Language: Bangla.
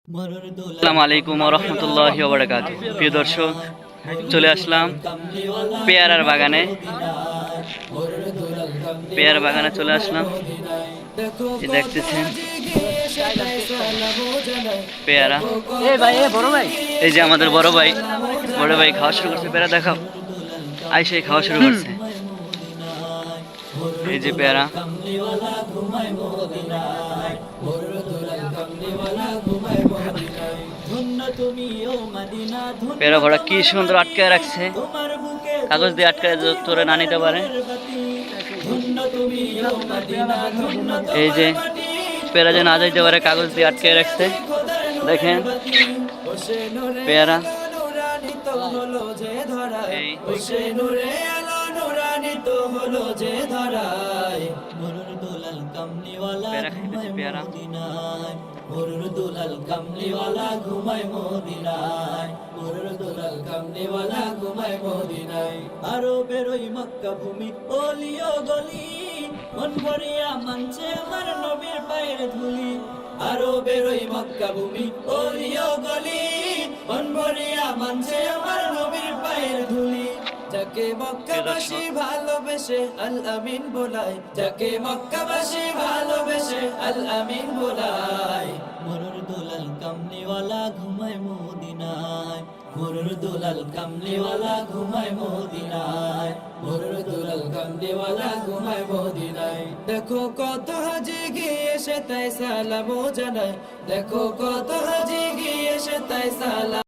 আসসালামু আলাইকুম ওয়া রাহমাতুল্লাহি ওয়া বারাকাতুহু। প্রিয় দর্শক, চলে আসলাম পেয়ারার বাগানে। পেয়ারা বাগানে চলে আসলাম। এই দেখতেছেন পেয়ারা। এই যে আমাদের বড় ভাই খাওয়া শুরু করছে। পেয়ারা দেখাও। আইসে খাওয়া শুরু করছে। এই যে পেয়ারা। পেয়ারা ভরা কি সুন্দর আটকায় রাখছে, কাগজ দিয়ে আটকায় তোরে না নিতে পারে। এই যে পেয়ারা যে না যাইতে পারে, কাগজ দিয়ে আটকায় রাখছে। দেখেন পেয়ারা। এই পেয়ারা খাইতেছে পেয়ারা। আরো বেরোই মক্কা ভূমি অলিও গলি, মন ভরিয়া মানছে আমার নবীর পায়ের ধুলি। আরো বেরোই মক্কা ভূমি অলিও গলি, মন ভরিয়া মানছে আমার নবীর পায়ের ধুলি। যাকে মক্কাবাসী ভালোবেসে আল আমিন বোলায়, যাকে মক্কাবাসী ভালোবেসে আল আমিন বোলায়। মরুর দুলাল কামলিওয়ালা ঘুমায় মদিনায়, মরুর দুলাল কামলিওয়ালা ঘুমায় মদিনায়, মরুর দুলাল কামলিওয়ালা ঘুমায় মদিনায়। দেখো কত হাজি গিয়ে সে তাই সালাম জানায়, দেখো কত হাজি গিয়ে সে তাই সালাম